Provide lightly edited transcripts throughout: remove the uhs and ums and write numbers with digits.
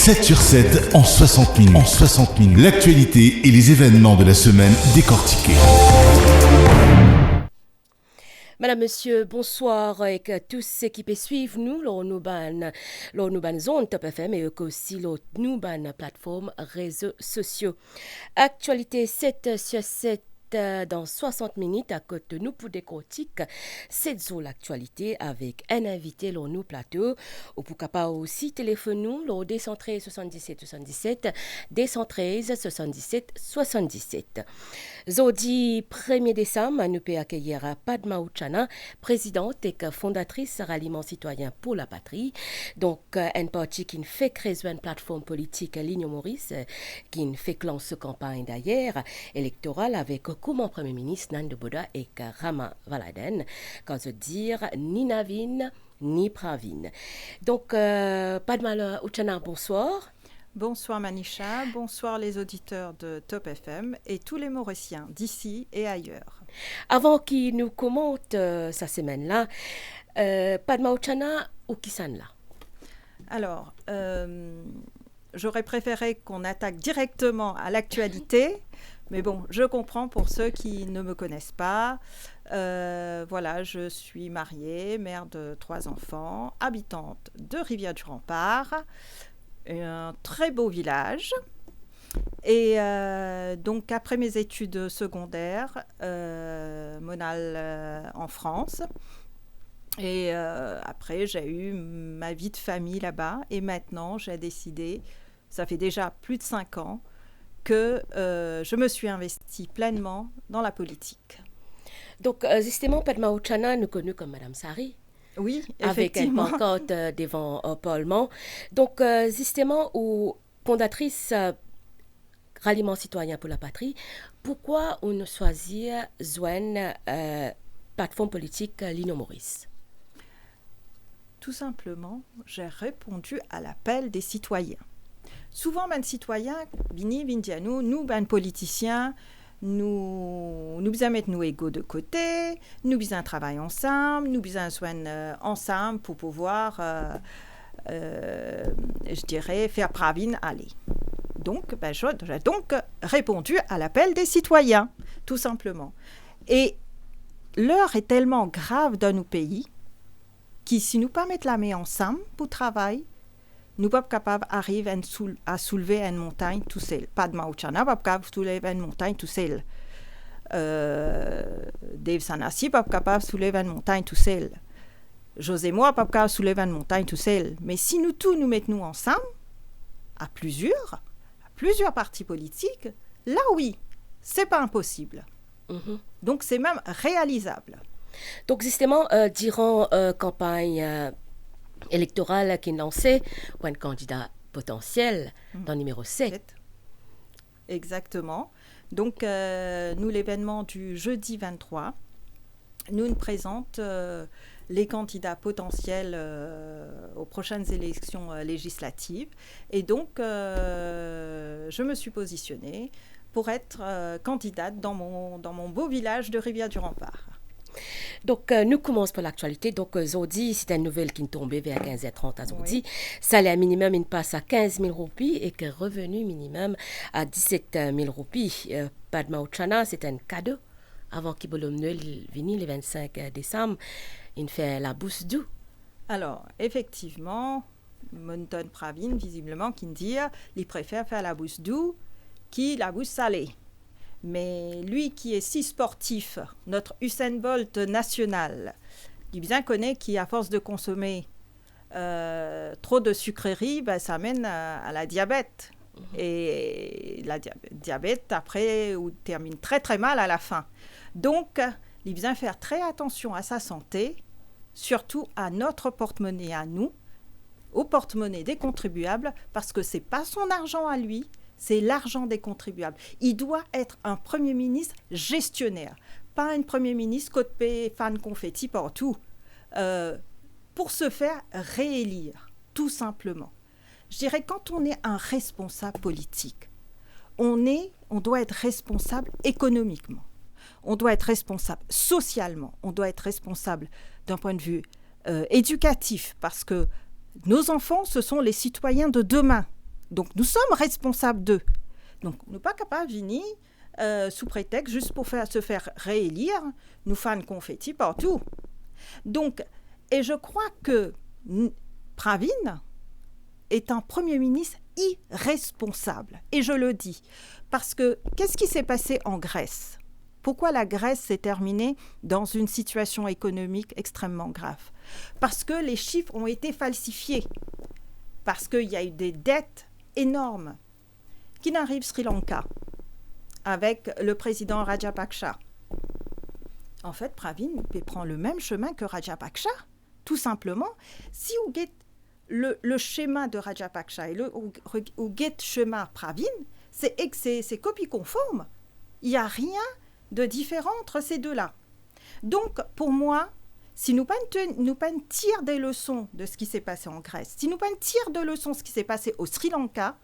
7 sur 7 en 60 minutes. En 60 minutes. L'actualité et les événements de la semaine décortiqués. Madame, monsieur, bonsoir et que tous ceux qui peuvent suivre nous, nous ban zone Top FM et aussi nous ban plateforme réseaux sociaux. Actualité 7 sur 7 dans 60 minutes à côté de nous pour décortiquer cette zone l'actualité avec un invité dans nous plateau ou pour capable aussi téléphoner nous le 213 77 77 213 77 77. Jeudi 1er décembre, nous pouvons accueillir Padma Uchana, présidente et fondatrice Ralliement Citoyen pour la Patrie. Donc, un parti qui ne fait créer une plateforme politique Ligne Maurice, qui ne fait que lancer campagne d'ailleurs électorale avec comme Premier ministre Nando Boda et Rama Valaden, quand je dire ni Navin ni Pravin. Donc, Padma Uchana, bonsoir. Bonsoir Manisha, bonsoir les auditeurs de Top FM et tous les Mauriciens d'ici et ailleurs. Avant qu'ils nous commentent sa semaine-là, Padma Uchana ou Kisan là? Alors, j'aurais préféré qu'on attaque directement à l'actualité, mais bon, je comprends pour ceux qui ne me connaissent pas. Voilà, je suis mariée, mère de 3 enfants, habitante de Rivière-du-Rempart. Un très beau village. Et donc, après mes études secondaires, Monal en France. Et après, j'ai eu ma vie de famille là-bas. Et maintenant, j'ai décidé, ça fait déjà plus de 5 ans, que je me suis investie pleinement dans la politique. Donc, justement, Padma Uchana, nous connue comme Madame Sari. Oui, avec une pancarte devant un parlement. Donc, justement, aux fondatrices Ralliement Citoyen pour la Patrie, pourquoi on choisit une plateforme politique Lino Maurice? Tout simplement, j'ai répondu à l'appel des citoyens. Souvent, les citoyens, nous, les politiciens, nous besoin mettre nos égos de côté, nous besoin travailler ensemble, nous besoin soigner ensemble pour pouvoir, je dirais, faire Pravin aller. Donc, j'ai donc répondu à l'appel des citoyens, tout simplement. Et l'heure est tellement grave dans nos pays que si nous ne pas mettre la main ensemble pour travailler, nous ne sommes pas capables d'arriver à soulever une montagne tout seul. Padma Uchana n'est pas capable de soulever une montagne tout seul. Dave Sanassi n'est pas capable de soulever une montagne tout seul. José moi n'est pas capable de soulever une montagne tout seul. Mais si nous tous nous mettons ensemble, à plusieurs partis politiques, là oui, ce n'est pas impossible. Mm-hmm. Donc c'est même réalisable. Donc justement, durant campagne électorale qui est lancée pour un candidat potentiel dans le numéro 7. Exactement. Donc, nous, l'événement du jeudi 23, nous présente les candidats potentiels aux prochaines élections législatives. Et donc, je me suis positionnée pour être candidate dans mon beau village de Rivière-du-Rempart. Donc, nous commençons par l'actualité. Donc, Zodi, c'est une nouvelle qui est tombée vers 15h30 à Zodi. Oui. Salaire minimum, il passe à 15 000 roupies et que revenu minimum à 17 000 roupies. Padma Uchana, c'est un cadeau. Avant qu'il y ait Noël venu le 25 décembre, il fait la bourse d'où? Alors, effectivement, Monton Pravin, visiblement, qui dit qu'il préfère faire la bourse d'où que la bourse salée. Mais lui qui est si sportif, notre Usain Bolt national, il bien connaît qu'à force de consommer trop de sucreries, ça mène à la diabète. Et la diabète, après, termine très très mal à la fin. Donc, il vient faire très attention à sa santé, surtout à notre porte-monnaie à nous, au porte-monnaie des contribuables, parce que ce n'est pas son argent à lui, c'est l'argent des contribuables. Il doit être un Premier ministre gestionnaire, pas un Premier ministre côté fan confetti partout, pour se faire réélire, tout simplement. Je dirais, quand on est un responsable politique, on doit être responsable économiquement, on doit être responsable socialement, on doit être responsable d'un point de vue éducatif, parce que nos enfants, ce sont les citoyens de demain. Donc, nous sommes responsables d'eux. Donc, nous ne sommes pas capables de venir sous prétexte, juste pour se faire réélire, nous faire un confetti partout. Donc, et je crois que Pravin est un Premier ministre irresponsable. Et je le dis. Parce que, qu'est-ce qui s'est passé en Grèce ? Pourquoi la Grèce s'est terminée dans une situation économique extrêmement grave ? Parce que les chiffres ont été falsifiés. Parce qu'il y a eu des dettes énormes. Qui n'arrive Sri Lanka avec le président Rajapaksa. En fait, Pravin prend le même chemin que Rajapaksa. Tout simplement, si vous guettez le schéma de Rajapaksa et le schéma Pravin, c'est copie conforme. Il n'y a rien de différent entre ces deux-là. Donc, pour moi, si nous ne tirons des leçons de ce qui s'est passé en Grèce, si nous ne tirons de leçons de ce qui s'est passé au Sri Lanka,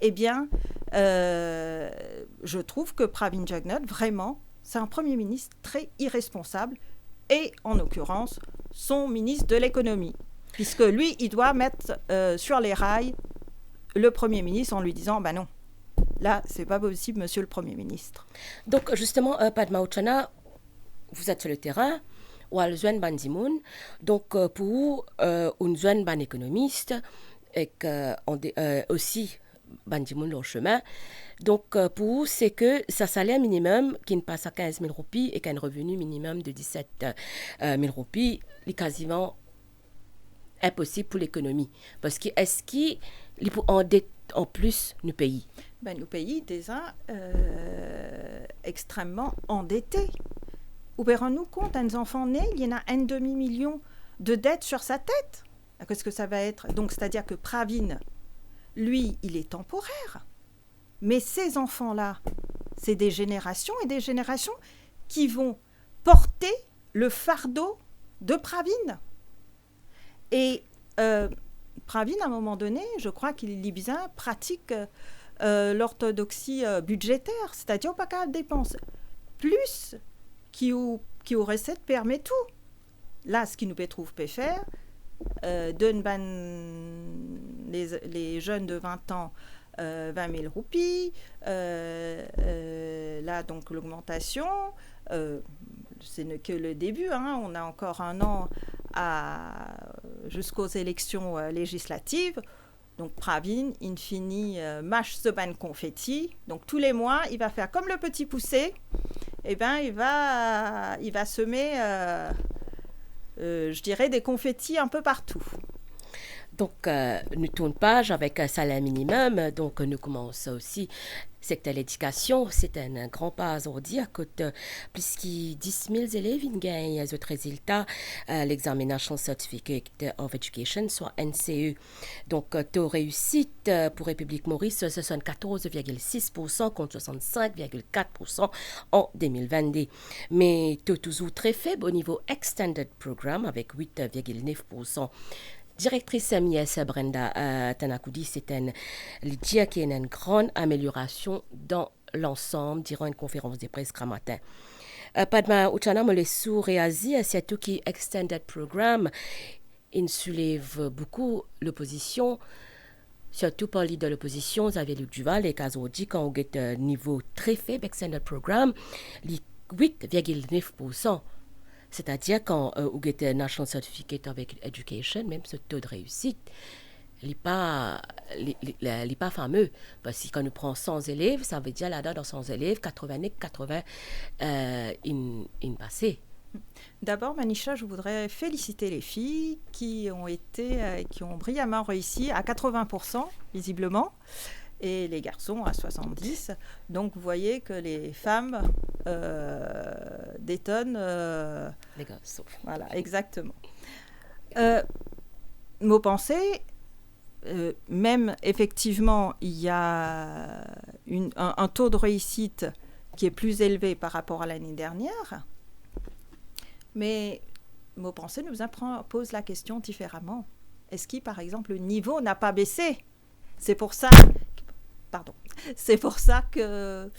eh bien, je trouve que Pravin Jugnauth, vraiment, c'est un Premier ministre très irresponsable et, en l'occurrence, son ministre de l'économie. Puisque lui, il doit mettre sur les rails le Premier ministre en lui disant « ben non, là, c'est pas possible, monsieur le Premier ministre ». Donc, justement, Padma Uchana, vous êtes sur le terrain, ou à Zuen Ban Dimoun, donc pour une zone ban économiste, et que aussi Ban Dimoun leur chemin. Donc, pour vous, c'est que sa salaire minimum, qui ne passe à 15 000 roupies et qu'un revenu minimum de 17 000 roupies, est quasiment impossible pour l'économie. Parce que est-ce qu'il peut endetter en plus nos pays? Nos pays, déjà, extrêmement endettés. Ouvrons-nous compte, un enfant né, il y en a 1,5 million de dettes sur sa tête. Qu'est-ce que ça va être? Donc, c'est-à-dire que Pravin, lui, il est temporaire. Mais ces enfants-là, c'est des générations et des générations qui vont porter le fardeau de Pravin. Et Pravin, à un moment donné, je crois qu'il est bien pratique l'orthodoxie budgétaire, c'est-à-dire pas qu'à dépenser plus qui aux recettes permet tout. Là, ce qui nous peut faire, les jeunes de 20 ans 20 000 roupies, là donc l'augmentation, ce n'est que le début, hein, on a encore un an jusqu'aux élections législatives. Donc Pravin, in fini, mâche ce ban confetti. Donc tous les mois, il va faire comme le petit poussé. Eh ben, il va semer, je dirais, des confettis un peu partout. Donc, nous tournons page avec un salaire minimum. Donc, nous commençons aussi. Secteur l'éducation, c'est un grand pas aujourd'hui à côté plus de 10 000 élèves qui gagnent les résultats l'examen National Certificate of Education, soit NCE. Donc, taux réussite pour République Maurice, ce sont 14,6% contre 65,4% en 2022. Mais taux toujours très faible au niveau Extended Programme avec 8,9%. Directrice Mies Brenda Tanakoudi, c'est une dire qu'il y a une grande amélioration dans l'ensemble durant une conférence de presse ce matin. Padma Uchana me laisse réagir, c'est tout qui Extended Programme. Il soulève beaucoup l'opposition, surtout par l'idée de l'opposition. Vous avez Luc Duval et Kazodi quand on a un niveau très faible Extended Programme, 8,9%. C'est-à-dire quand vous avez un National Certificate of Education, même ce taux de réussite, il n'est pas fameux. Parce que quand nous prenons 100 élèves, ça veut dire là-dedans, dans 100 élèves, 80 in passé. D'abord, Manisha, je voudrais féliciter les filles qui ont brillamment réussi à 80%, visiblement, et les garçons à 70%. Donc, vous voyez que les femmes détonnent. Les garçons. Voilà, exactement. Mot pensée, même effectivement, il y a un taux de réussite qui est plus élevé par rapport à l'année dernière. Mais mot pensée nous pose la question différemment. Est-ce que, par exemple, le niveau n'a pas baissé? C'est pour ça que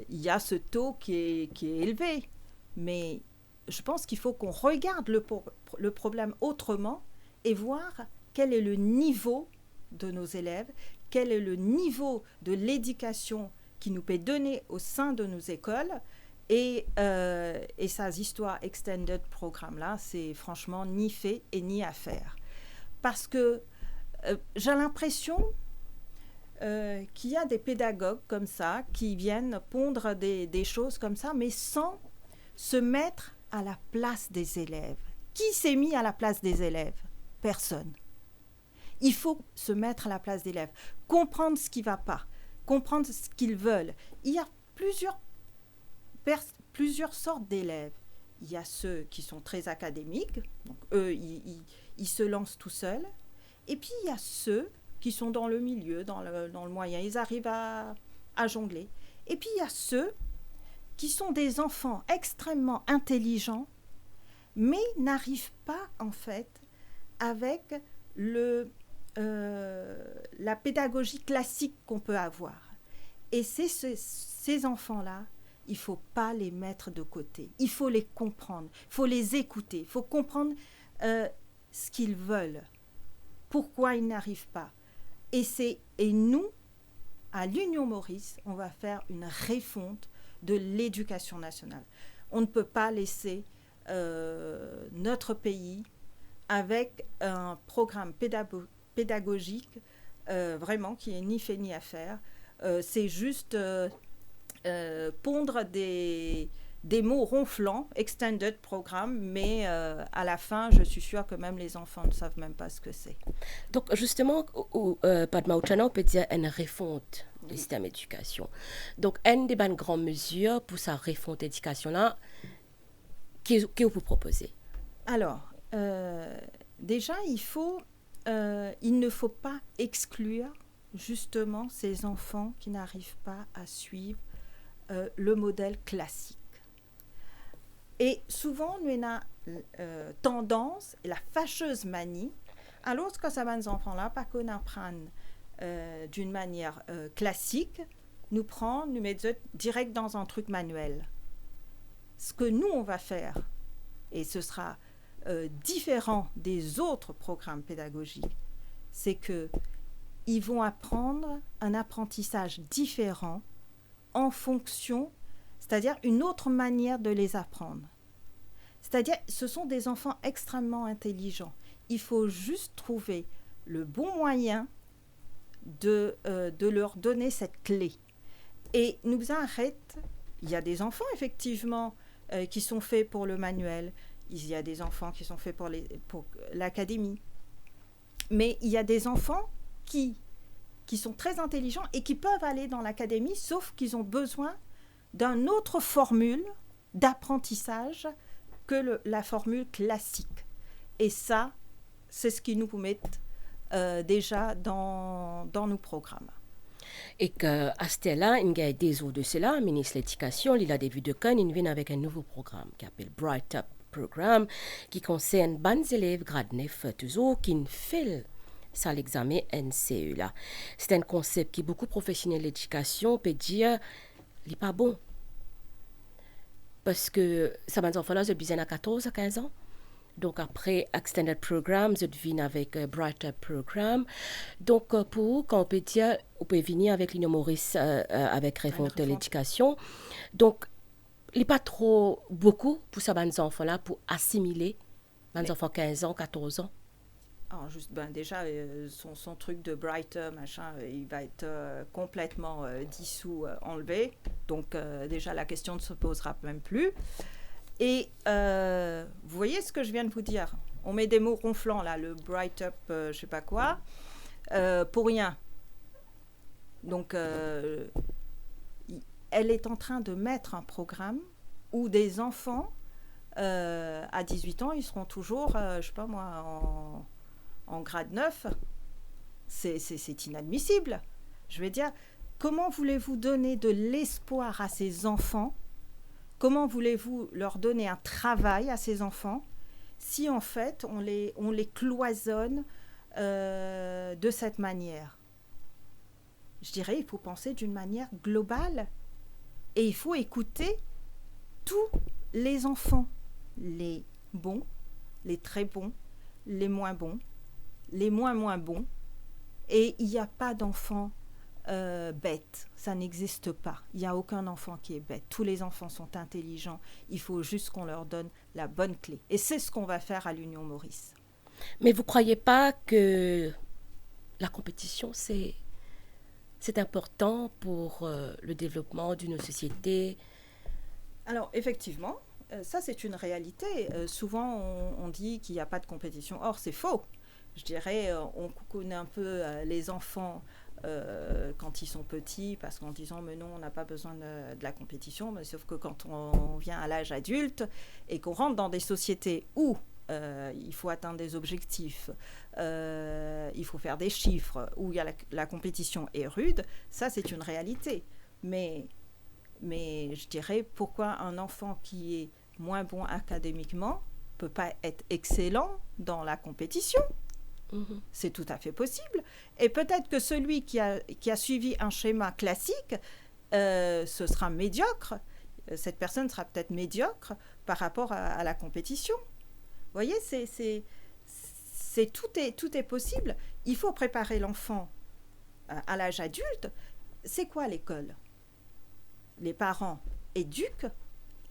il y a ce taux qui est élevé. Mais je pense qu'il faut qu'on regarde le problème autrement et voir quel est le niveau de nos élèves, quel est le niveau de l'éducation qui nous peut donner au sein de nos écoles. Et ces histoires extended programme-là, c'est franchement ni fait et ni à faire. Parce que j'ai l'impression qu'il y a des pédagogues comme ça qui viennent pondre des choses comme ça, mais sans se mettre à la place des élèves. Qui s'est mis à la place des élèves? Personne. Il faut se mettre à la place des élèves, comprendre ce qui ne va pas, comprendre ce qu'ils veulent. Il y a plusieurs sortes d'élèves. Il y a ceux qui sont très académiques, donc eux, ils se lancent tout seuls. Et puis, il y a ceux qui sont dans le milieu, dans le moyen, ils arrivent à jongler. Et puis, il y a ceux qui sont des enfants extrêmement intelligents, mais n'arrivent pas, en fait, avec la pédagogie classique qu'on peut avoir. Et c'est ces enfants-là, il ne faut pas les mettre de côté. Il faut les comprendre, il faut les écouter, il faut comprendre ce qu'ils veulent, pourquoi ils n'arrivent pas. Et nous, à l'Union Maurice, on va faire une refonte de l'éducation nationale. On ne peut pas laisser notre pays avec un programme pédagogique vraiment qui est ni fait ni à faire. C'est juste pondre des mots ronflants, extended programme, mais à la fin, je suis sûre que même les enfants ne savent même pas ce que c'est. Donc, justement, Padma Uchana, on peut dire une refonte du système d'éducation. Donc, une des bonnes grandes mesures pour sa refonte d'éducation-là, que vous proposez? Alors, déjà, il ne faut pas exclure justement ces enfants qui n'arrivent pas à suivre le modèle classique. Et souvent, nous avons tendance, la fâcheuse manie, alors que ces enfants-là, pas qu'on apprenne d'une manière classique, nous mettre direct dans un truc manuel. Ce que nous, on va faire, et ce sera différent des autres programmes pédagogiques, c'est qu'ils vont apprendre un apprentissage différent en fonction, c'est-à-dire une autre manière de les apprendre. C'est-à-dire, ce sont des enfants extrêmement intelligents. Il faut juste trouver le bon moyen de leur donner cette clé. Et nous arrête, il y a des enfants effectivement qui sont faits pour le manuel, il y a des enfants qui sont faits pour l'académie, mais il y a des enfants qui sont très intelligents et qui peuvent aller dans l'académie, sauf qu'ils ont besoin d'une autre formule d'apprentissage que la formule classique. Et ça, c'est ce qui nous met déjà dans nos programmes. Et qu'à ce là, il y a des autres de cela, le ministre de l'Éducation, il a début de Cannes, il vient avec un nouveau programme qui s'appelle Bright Up Programme, qui concerne les élèves grade 9 toujours qui ne font ça l'examen NCE là. C'est un concept qui beaucoup professionnel de l'éducation peut dire il n'est pas bon. Parce que ça m'a enfants là, je besoin à 14 à 15 ans. Donc après Extended Programme, je viens avec Bright Up Programme. Donc pour quand on peut dire, on peut venir avec l'Union Maurice avec réforme de l'éducation. Donc il n'est pas trop beaucoup pour ça les enfants là pour assimiler les enfants 15 ans, 14 ans. Alors juste, déjà, son truc de Brighter, machin, il va être complètement dissous, enlevé. Donc, déjà, la question ne se posera même plus. Et vous voyez ce que je viens de vous dire? On met des mots ronflants, là, le Bright Up, je sais pas quoi, pour rien. Donc, elle est en train de mettre un programme où des enfants, à 18 ans, ils seront toujours, je sais pas moi, en grade 9, c'est inadmissible. Je veux dire, comment voulez-vous donner de l'espoir à ces enfants? Comment voulez-vous leur donner un travail à ces enfants si en fait on les cloisonne de cette manière? Je dirais, il faut penser d'une manière globale et il faut écouter tous les enfants, les bons, les très bons, les moins bons, les moins bons, Et il n'y a pas d'enfant bête, ça n'existe pas. Il n'y a aucun enfant qui est bête. Tous les enfants sont intelligents. Il faut juste qu'on leur donne la bonne clé. Et c'est ce qu'on va faire à l'Union Maurice. Mais vous ne croyez pas que la compétition, c'est important pour le développement d'une société? Alors, effectivement, ça c'est une réalité. Souvent, on dit qu'il n'y a pas de compétition. Or, c'est faux. Je dirais, on coucoune un peu les enfants quand ils sont petits, parce qu'en disant mais non, on n'a pas besoin de la compétition, mais sauf que quand on vient à l'âge adulte et qu'on rentre dans des sociétés où il faut atteindre des objectifs, il faut faire des chiffres, où il y a la compétition est rude, ça c'est une réalité. Mais je dirais, pourquoi un enfant qui est moins bon académiquement peut pas être excellent dans la compétition? C'est tout à fait possible. Et peut-être que celui qui a suivi un schéma classique, ce sera médiocre. Cette personne sera peut-être médiocre par rapport à la compétition. Vous voyez, tout est possible. Il faut préparer l'enfant à l'âge adulte. C'est quoi l'école? Les parents éduquent,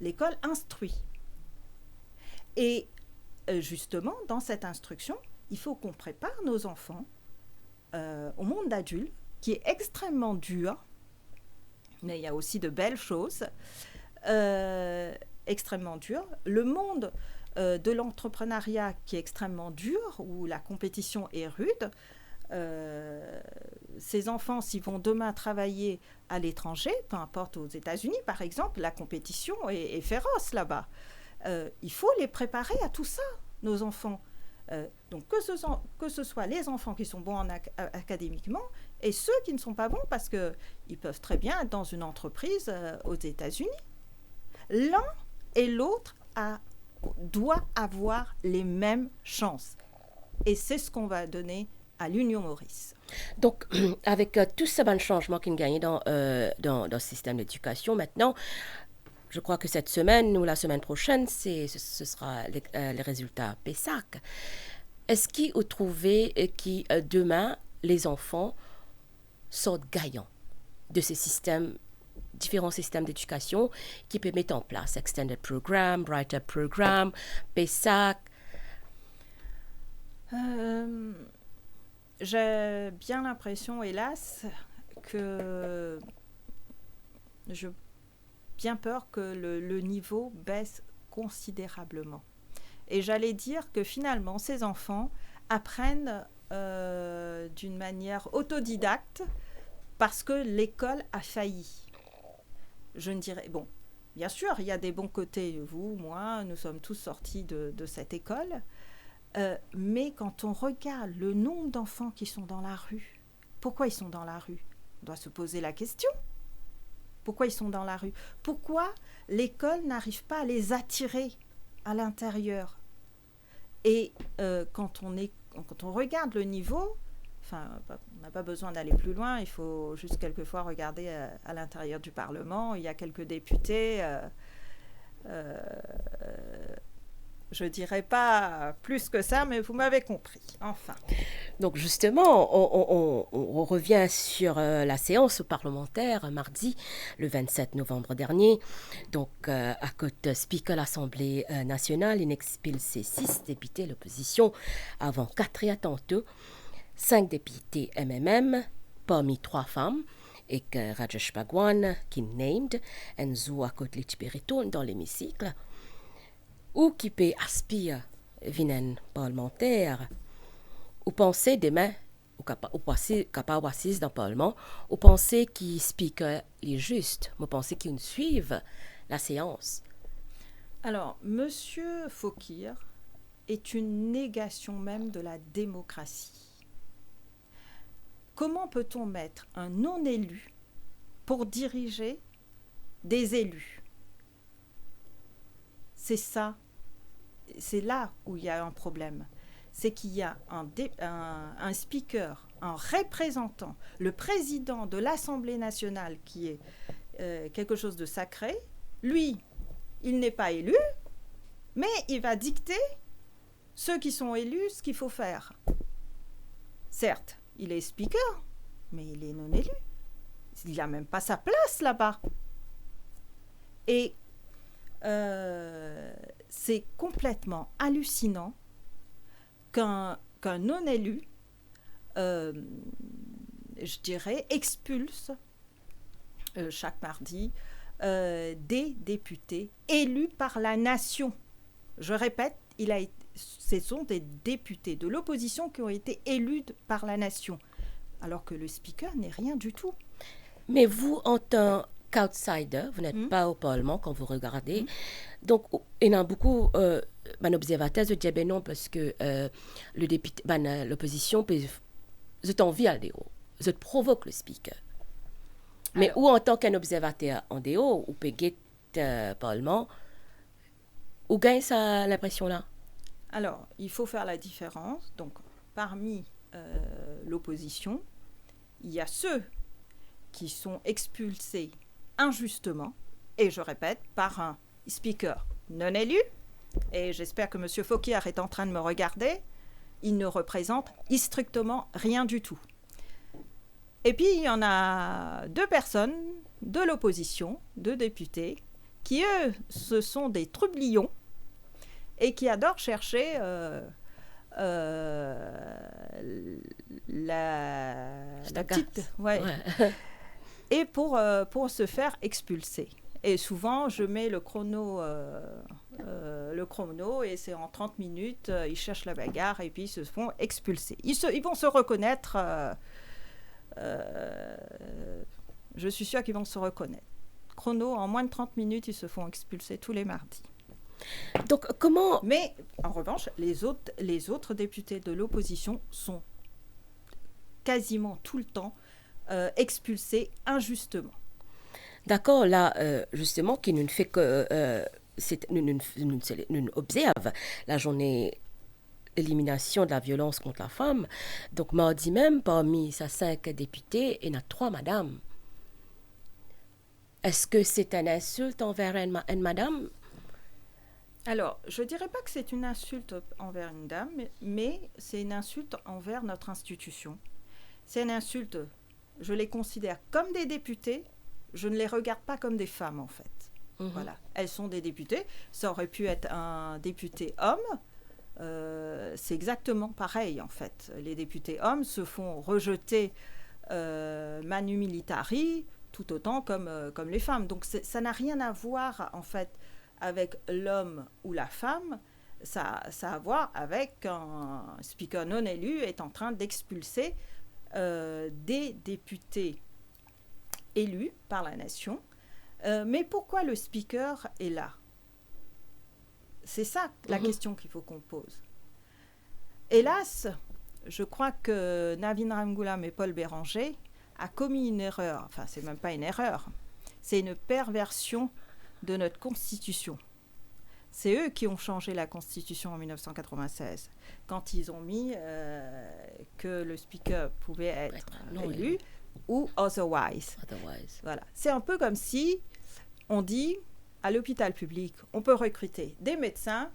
l'école instruit. Et justement, dans cette instruction, il faut qu'on prépare nos enfants au monde adulte, qui est extrêmement dur, mais il y a aussi de belles choses, extrêmement dur. Le monde de l'entrepreneuriat qui est extrêmement dur, où la compétition est rude. Ces enfants, s'ils vont demain travailler à l'étranger, peu importe aux États-Unis par exemple, la compétition est féroce là-bas. Il faut les préparer à tout ça, nos enfants. Donc que ce soit les enfants qui sont bons académiquement et ceux qui ne sont pas bons, parce qu'ils peuvent très bien être dans une entreprise aux États-Unis. L'un et l'autre doit avoir les mêmes chances. Et c'est ce qu'on va donner à l'Union Maurice. Donc, avec tous ces bons changements qui ont gagné dans le système d'éducation, maintenant, je crois que cette semaine ou la semaine prochaine, ce sera les résultats PESAC. Est-ce que vous trouvez que demain, les enfants sortent gagnants de ces différents systèmes d'éducation qui peuvent mettre en place Extended Program, Brighter Program, PESAC? J'ai bien l'impression, hélas, que j'ai bien peur que le niveau baisse considérablement. Et j'allais dire que finalement, ces enfants apprennent d'une manière autodidacte parce que l'école a failli. Je ne dirais... Bon, bien sûr, il y a des bons côtés. Vous, moi, nous sommes tous sortis de cette école. Mais quand on regarde le nombre d'enfants qui sont dans la rue, pourquoi ils sont dans la rue? On doit se poser la question. Pourquoi ils sont dans la rue? Pourquoi l'école n'arrive pas à les attirer à l'intérieur? Et quand on regarde le niveau, enfin, on n'a pas besoin d'aller plus loin, il faut juste quelquefois regarder à l'intérieur du Parlement. Il y a quelques députés... je ne dirais pas plus que ça, mais vous m'avez compris, enfin. Donc justement, on revient sur la séance parlementaire mardi, le 27 novembre dernier. Donc, à côté Speaker de l'Assemblée nationale, il expulsé 6 députés de l'opposition avant 4 et tantôt, 5 députés MMM, parmi 3 femmes, et que Rajesh Bhagwan, qui named, Enzo à côté Lichperito dans l'hémicycle, ou qui peut aspirer vinen parlementaire, ou penser demain, ou capable assise dans le Parlement, ou penser qu'il speaker est juste, ou penser qu'il suive la séance. Alors, Monsieur Fokir est une négation même de la démocratie. Comment peut-on mettre un non-élu pour diriger des élus? C'est ça. C'est là où il y a un problème. C'est qu'il y a un speaker, un représentant, le président de l'Assemblée nationale qui est quelque chose de sacré. Lui, il n'est pas élu, mais il va dicter ceux qui sont élus ce qu'il faut faire. Certes, il est speaker, mais il est non élu. Il n'a même pas sa place là-bas. Et c'est complètement hallucinant qu'un non-élu, je dirais, expulse chaque mardi des députés élus par la nation. Je répète, ce sont des députés de l'opposition qui ont été élus par la nation, alors que le speaker n'est rien du tout. Mais vous, en tant qu'outsider, vous n'êtes pas au Parlement quand vous regardez. Donc, il y en a beaucoup d'observateurs qui disent ben non, parce que le député, l'opposition peut envie à déo, je provoque le speaker. Mais ou en tant qu'un observateur en déo, ou peut guetter Parlement, ou gagne ça l'impression-là? Alors, il faut faire la différence. Donc, parmi l'opposition, il y a ceux qui sont expulsés injustement, et je répète, par un speaker non élu, et j'espère que M. Fauquier est en train de me regarder, il ne représente strictement rien du tout. Et puis, il y en a 2 personnes de l'opposition, 2 députés, qui, eux, ce sont des trublions et qui adorent chercher la petite... Ouais. Et pour se faire expulser. Et souvent, je mets le chrono et c'est en 30 minutes, ils cherchent la bagarre et puis ils se font expulser. Ils vont se reconnaître... je suis sûre qu'ils vont se reconnaître. Chrono, en moins de 30 minutes, ils se font expulser tous les mardis. Donc, comment... Mais, en revanche, les autres députés de l'opposition sont quasiment tout le temps expulsés injustement. D'accord, là, justement, qui ne fait que... nous observe la journée élimination de la violence contre la femme. Donc, mardi même, parmi ces 5 députés, il y en a 3 madames. Est-ce que c'est une insulte envers une madame? Alors, je ne dirais pas que c'est une insulte envers une dame, mais c'est une insulte envers notre institution. C'est une insulte, je les considère comme des députés, je ne les regarde pas comme des femmes, en fait. Voilà, elles sont des députés. Ça aurait pu être un député homme. C'est exactement pareil, en fait. Les députés hommes se font rejeter manu militari tout autant comme les femmes. Donc, ça n'a rien à voir, en fait, avec l'homme ou la femme. Ça a à voir avec un speaker non élu est en train d'expulser des députés élus par la nation. Mais pourquoi le speaker est là? C'est ça la question qu'il faut qu'on pose. Hélas, je crois que Navin Ramgoolam et Paul Béranger a commis une erreur. Enfin, c'est même pas une erreur. C'est une perversion de notre Constitution. C'est eux qui ont changé la Constitution en 1996, quand ils ont mis que le speaker pouvait être élu ou otherwise. Voilà. C'est un peu comme si on dit à l'hôpital public, on peut recruter des médecins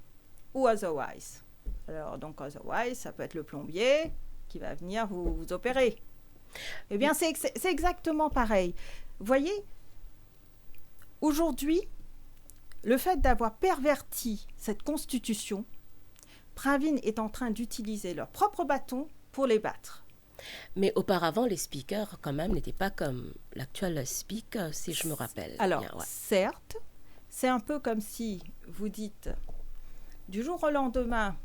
ou otherwise. Alors, donc, otherwise, ça peut être le plombier qui va venir vous opérer. Eh bien, c'est exactement pareil. Vous voyez, aujourd'hui, le fait d'avoir perverti cette constitution, Pravin est en train d'utiliser leur propre bâton pour les battre. Mais auparavant, les speakers, quand même, n'étaient pas comme l'actuel speaker, si je me rappelle. Alors, certes, c'est un peu comme si vous dites, du jour au lendemain,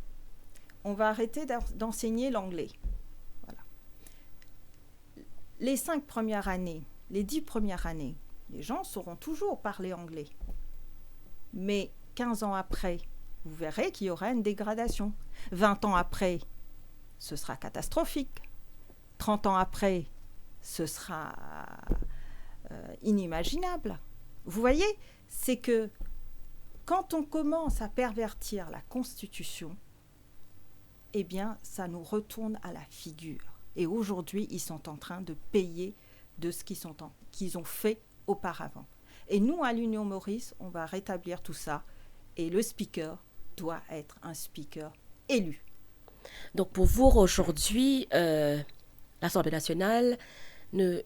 on va arrêter d'enseigner l'anglais. Voilà. Les 5 premières années, les 10 premières années, les gens sauront toujours parler anglais. Mais 15 ans après, vous verrez qu'il y aura une dégradation. 20 ans après, ce sera catastrophique. 30 ans après, ce sera inimaginable. Vous voyez, c'est que quand on commence à pervertir la Constitution, eh bien, ça nous retourne à la figure. Et aujourd'hui, ils sont en train de payer de ce qu'ils ont fait auparavant. Et nous, à l'Union Maurice, on va rétablir tout ça. Et le speaker doit être un speaker élu. Donc, pour vous, aujourd'hui, l'Assemblée nationale ne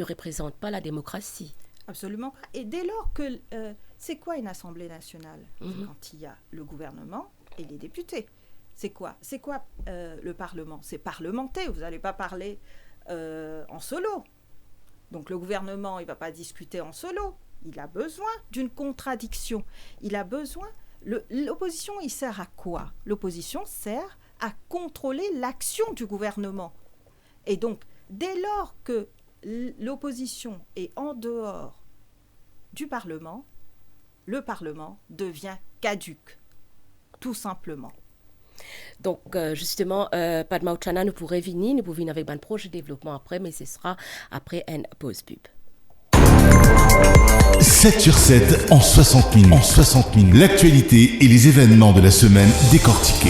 représente pas la démocratie. Absolument pas. Et dès lors que... c'est quoi une Assemblée nationale? C'est quand il y a le gouvernement et les députés. C'est quoi le Parlement? C'est parlementer. Vous n'allez pas parler en solo. Donc le gouvernement, il ne va pas discuter en solo. Il a besoin d'une contradiction. Il a besoin... L'opposition, il sert à quoi? L'opposition sert à contrôler l'action du gouvernement. Et donc, dès lors que l'opposition est en dehors du Parlement, le Parlement devient caduc, tout simplement. Donc, justement, Padma Uchana, nous pourrons venir avec un projet de développement après, mais ce sera après une pause pub. 7 sur 7 en 60 minutes. En 60 minutes. L'actualité et les événements de la semaine décortiqués.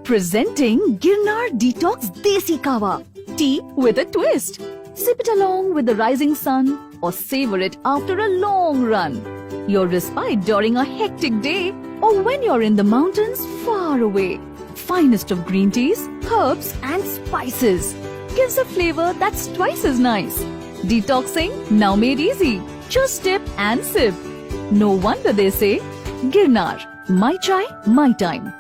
Presenting Girnar Detox Desi Kawa. Tea with a twist. Sip it along with the rising sun or savor it after a long run. Your respite during a hectic day or when you're in the mountains far away. Finest of green teas, herbs and spices. Gives a flavor that's twice as nice. Detoxing now made easy. Just dip and sip. No wonder they say, Girnar, my chai, my time.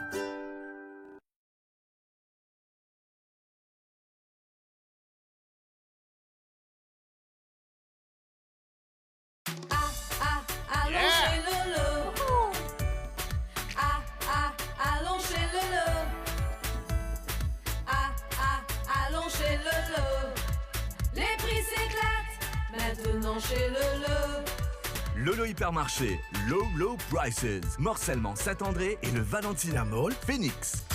Chez Lolo Hypermarché, Low Prices, Morcellement Saint-André et le Valentina Mall Phoenix.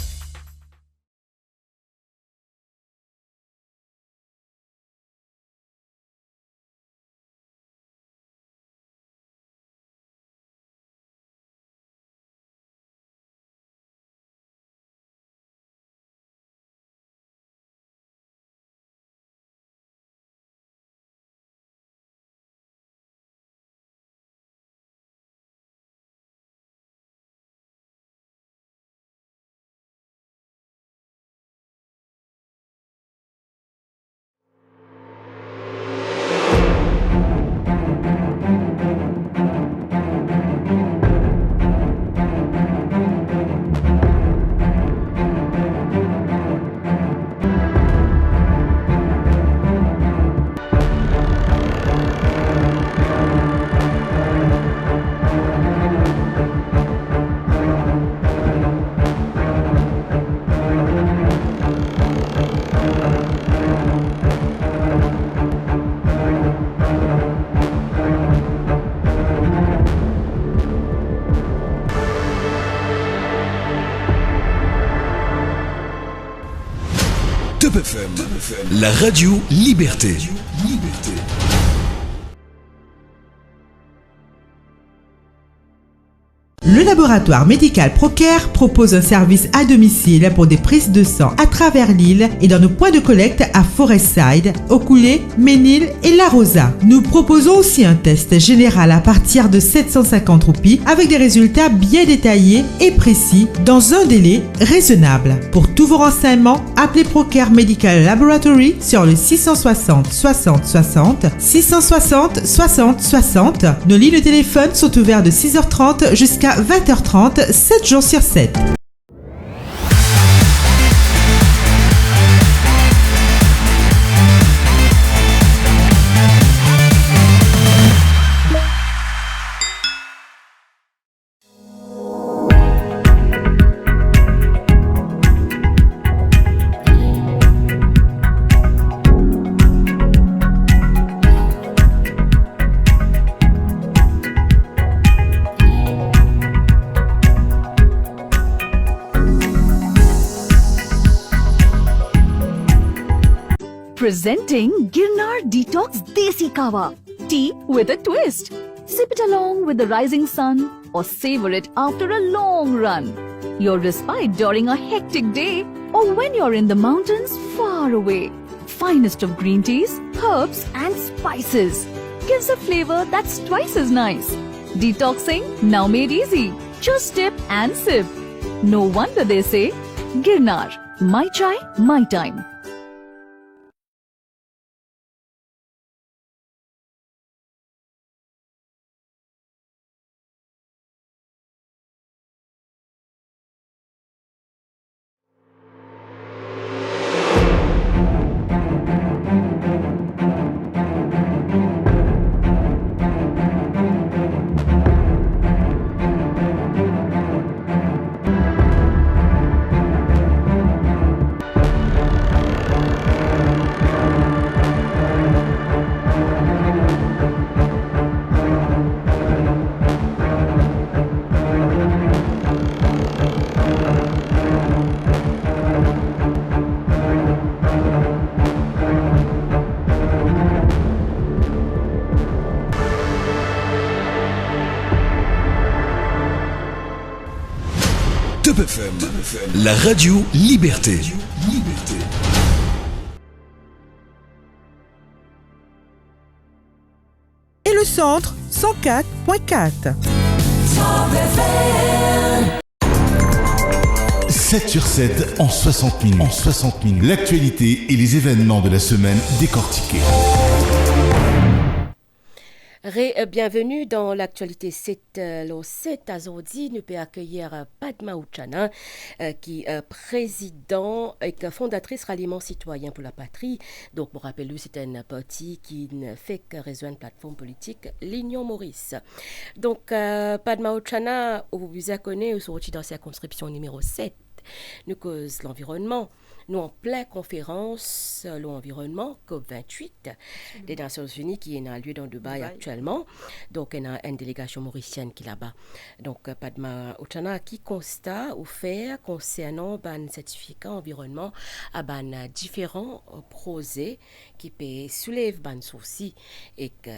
Top FM, la radio Liberté. Le laboratoire médical Procare propose un service à domicile pour des prises de sang à travers l'île et dans nos points de collecte à Forestside, Okoulé, Ménil et La Rosa. Nous proposons aussi un test général à partir de 750 roupies avec des résultats bien détaillés et précis dans un délai raisonnable. Pour tous vos renseignements, appelez Procare Medical Laboratory sur le 660 60 60 660 60 60. Nos lignes de téléphone sont ouvertes de 6h30 jusqu'à 20h30, 7 jours sur 7. Presenting Girnar Detox Desi Kawa. Tea with a twist. Sip it along with the rising sun or savor it after a long run. Your respite during a hectic day or when you're in the mountains far away. Finest of green teas, herbs and spices. gives a flavor that's twice as nice. Detoxing now made easy. Just dip and sip. No wonder they say, Girnar, my chai, my time. Top FM, la radio Liberté. Et le centre 104.4. 7 sur 7 en 60 minutes. En 60 minutes. L'actualité et les événements de la semaine décortiqués. Bienvenue dans l'actualité. C'est aujourd'hui, nous pouvons accueillir Padma Uchana, qui est président et fondatrice Ralliement Citoyen pour la Patrie. Donc, pour rappeler, c'est un parti qui ne fait que rejoindre une plateforme politique, l'Union Maurice. Donc, Padma Uchana, vous connaissez, vous sorti dans sa circonscription numéro 7, nous cause l'environnement. Nous en pleine conférence l'environnement COP28 des Nations Unies qui est en lieu dans Dubaï actuellement. Donc, il y a une délégation mauricienne qui est là-bas. Donc, Padma Uchana, qui constat ou fait concernant un certificat environnement à différents projets qui peut soulever un souci et que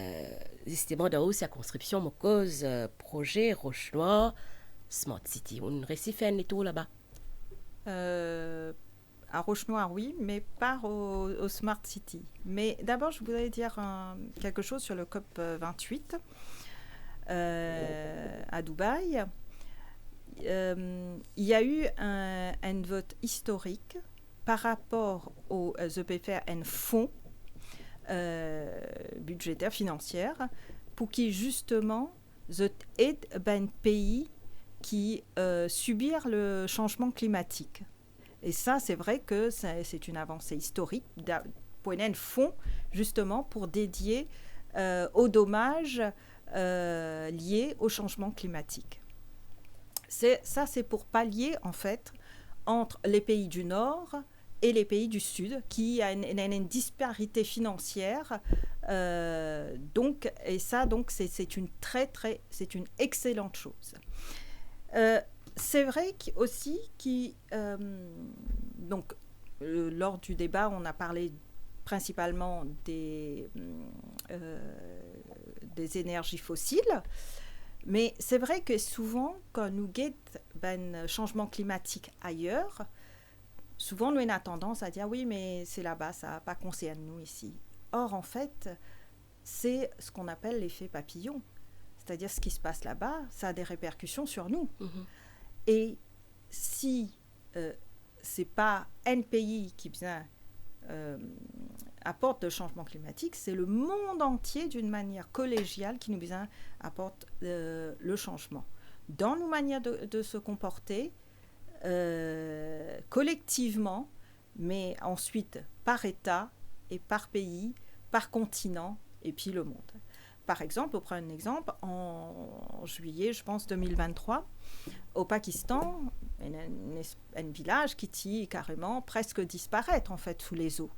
justement dans sa circonscription me cause projet Roche-Noire Smart City. On réussit faire un tour là-bas. À Roche-Noire, oui, mais pas au Smart City. Mais d'abord, je voudrais dire quelque chose sur le COP28 à Dubaï. Il y a eu un vote historique par rapport aux EPFR en fonds budgétaires, financiers, pour qui justement aide un pays qui subir le changement climatique. Et ça, c'est vrai que c'est une avancée historique pour un fonds justement pour dédier aux dommages liés au changement climatique. C'est pour pallier en fait entre les pays du Nord et les pays du Sud qui a une disparité financière. Donc c'est une excellente chose. C'est vrai aussi lors du débat, on a parlé principalement des énergies fossiles, mais c'est vrai que souvent, quand nous guettons un changement climatique ailleurs, souvent nous avons tendance à dire oui, mais c'est là-bas, ça n'a pas concerne nous ici. Or, en fait, c'est ce qu'on appelle l'effet papillon. C'est-à-dire ce qui se passe là-bas, ça a des répercussions sur nous. Mm-hmm. Et si ce n'est pas un pays qui apporte le changement climatique, c'est le monde entier d'une manière collégiale qui nous apporte le changement. Dans nos manières de se comporter, collectivement, mais ensuite par État et par pays, par continent et puis le monde. Par exemple, on prend un exemple, en juillet, je pense, 2023, au Pakistan, un village qui dit carrément presque disparaître, en fait, sous les eaux.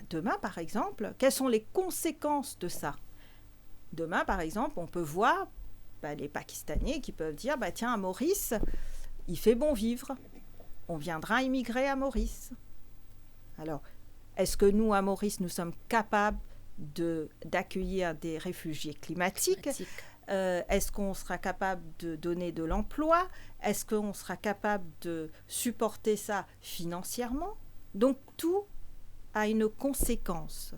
Demain, par exemple, quelles sont les conséquences de ça ? Demain, par exemple, on peut voir les Pakistanais qui peuvent dire, tiens, à Maurice, il fait bon vivre. On viendra immigrer à Maurice. Alors, est-ce que nous, à Maurice, nous sommes capables d'accueillir des réfugiés climatiques? Est-ce qu'on sera capable de donner de l'emploi? Est-ce qu'on sera capable de supporter ça financièrement? Donc tout a une conséquence.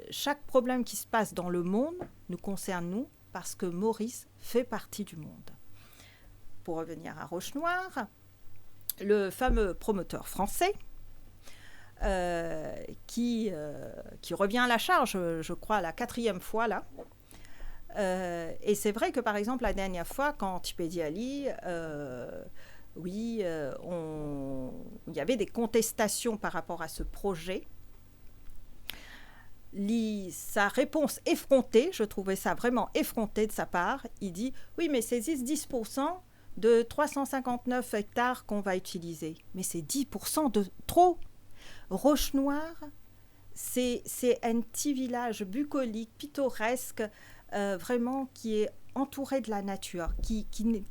chaque problème qui se passe dans le monde nous concerne nous, parce que Maurice fait partie du monde. Pour revenir à Rochenoir, le fameux promoteur français, qui revient à la charge, je crois, la 4e fois là. Et c'est vrai que, par exemple, la dernière fois, quand Tipedi Ali, il y avait des contestations par rapport à ce projet. Sa réponse effrontée, je trouvais ça vraiment effronté de sa part, il dit « Oui, mais c'est 10% de 359 hectares qu'on va utiliser. » Mais c'est 10% de trop. Rochenoir, c'est un petit village bucolique, pittoresque, vraiment qui est entouré de la nature, qui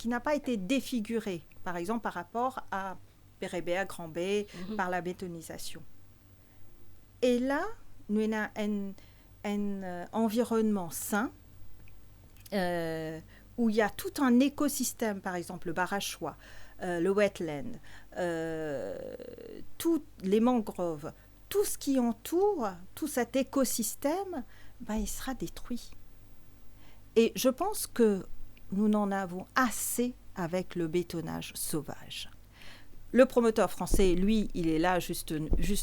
n'a pas été défiguré, par exemple par rapport à Pérébert, Grand-Bay, par la bétonisation. Et là, nous avons un environnement sain, où il y a tout un écosystème, par exemple le Barachois, le wetland, tous les mangroves, tout ce qui entoure, tout cet écosystème, il sera détruit. Et je pense que nous n'en avons assez avec le bétonnage sauvage. Le promoteur français, lui, il est là juste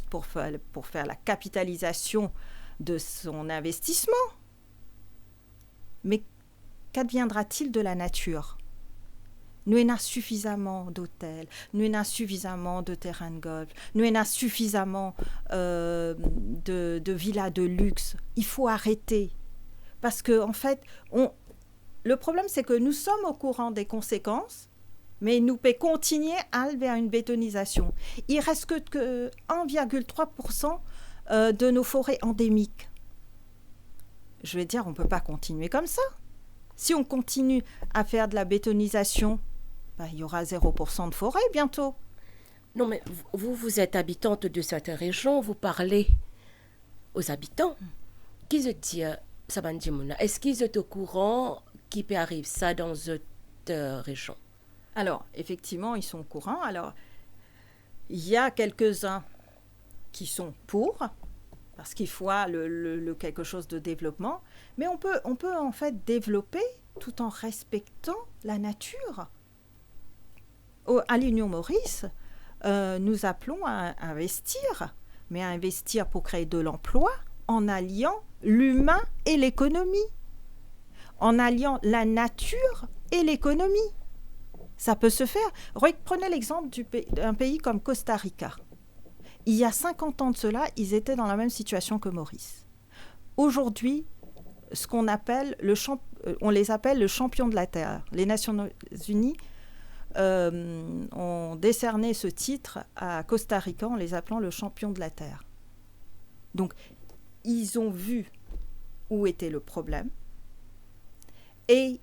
pour faire la capitalisation de son investissement. Mais qu'adviendra-t-il de la nature ? Nous avons suffisamment d'hôtels, nous avons suffisamment de terrains de golf, nous avons suffisamment de villas de luxe. Il faut arrêter. Parce que, en fait, le problème, c'est que nous sommes au courant des conséquences, mais nous pouvons continuer à aller vers une bétonisation. Il reste que 1,3% de nos forêts endémiques. Je vais dire, on ne peut pas continuer comme ça. Si on continue à faire de la bétonisation, il y aura 0% de forêt bientôt. Non, mais vous êtes habitante de cette région, vous parlez aux habitants. Qui se dit, est-ce qu'ils sont au courant qu'il peut arriver ça dans cette région? Alors, effectivement, ils sont au courant. Alors, il y a quelques-uns qui sont pour, parce qu'il faut le quelque chose de développement. Mais on peut en fait développer tout en respectant la nature. À l'Union Maurice, nous appelons à investir, mais à investir pour créer de l'emploi en alliant l'humain et l'économie, en alliant la nature et l'économie. Ça peut se faire. Prenez l'exemple d'un pays comme Costa Rica. Il y a 50 ans de cela, ils étaient dans la même situation que Maurice. Aujourd'hui, ce qu'on appelle on les appelle le champion de la Terre. Les Nations Unies ont décerné ce titre à Costa Rica en les appelant le champion de la Terre. Donc, ils ont vu où était le problème et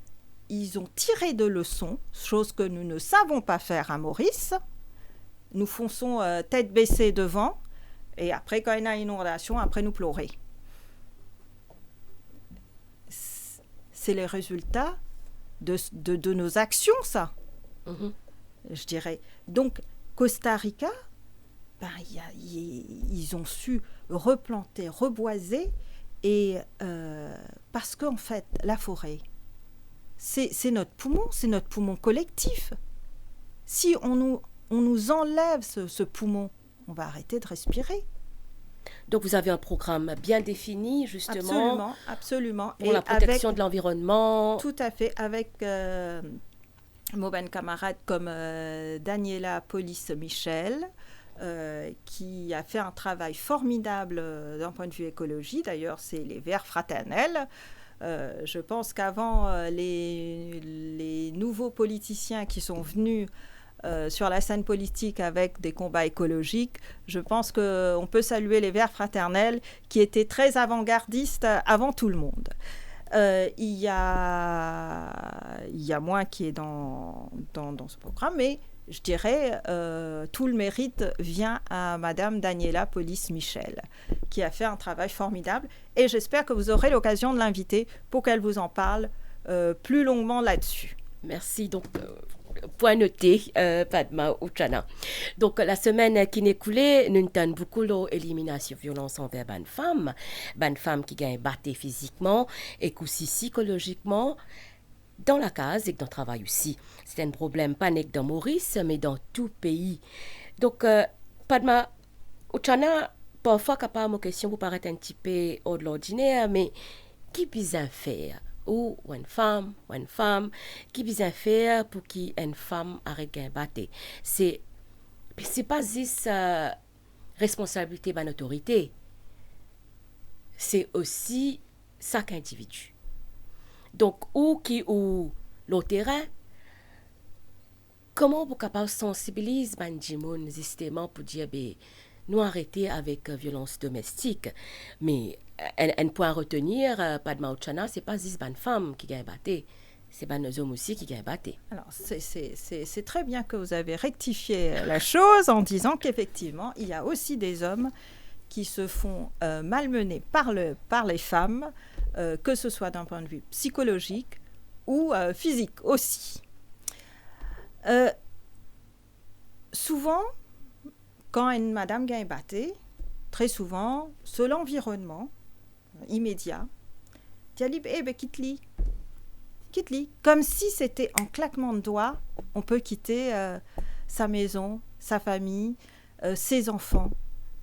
ils ont tiré de leçons, chose que nous ne savons pas faire à Maurice. Nous fonçons tête baissée devant et après, quand il y a une inondation, après nous pleurer. C'est les résultats de nos actions, ça. Je dirais. Donc, Costa Rica, ils ont su replanter, reboiser, et parce qu'en fait, la forêt, c'est notre poumon collectif. Si on nous enlève ce poumon, on va arrêter de respirer. Donc, vous avez un programme bien défini, justement. Absolument. Pour la protection de l'environnement. Tout à fait, avec nos bonnes camarades comme Daniela Polis-Michel, qui a fait un travail formidable d'un point de vue écologie. D'ailleurs, c'est les Verts fraternels. Je pense qu'avant, les nouveaux politiciens qui sont venus sur la scène politique avec des combats écologiques, je pense qu'on peut saluer les Verts fraternels qui étaient très avant-gardistes avant tout le monde. Il y a moi qui est dans ce programme, mais je dirais tout le mérite vient à Madame Daniela Polis-Michel, qui a fait un travail formidable. Et j'espère que vous aurez l'occasion de l'inviter pour qu'elle vous en parle plus longuement là-dessus. Merci. Donc, point noté, Padma Uchana. Donc, la semaine qui n'est coulée, nous avons beaucoup d'élimination violence envers les femmes qui gagnent batté physiquement et aussi psychologiquement dans la case et dans le travail aussi. C'est un problème pas que dans Maurice, mais dans tout pays. Donc, Padma Uchana, parfois, capable de question pour paraître un petit peu hors de l'ordinaire, mais qui peut faire ou une femme, qui peut faire pour qu'une femme arrête de battre. C'est pas juste responsabilité de l'autorité, c'est aussi chaque individu. Donc, ou le terrain, comment vous capable de sensibiliser les gens justement pour dire nous arrêter avec violence domestique, mais un point à retenir, Padma Uchana, c'est pas juste une femme qui gagne batté, c'est pas nos hommes aussi qui gagnent batté. Alors, c'est très bien que vous avez rectifié la chose en disant qu'effectivement, il y a aussi des hommes qui se font malmener par les femmes, que ce soit d'un point de vue psychologique ou physique aussi. Souvent, quand une madame gagne batté, très souvent, c'est l'environnement immédiat. Quitte-li. Comme si c'était en claquement de doigts, on peut quitter sa maison, sa famille, ses enfants,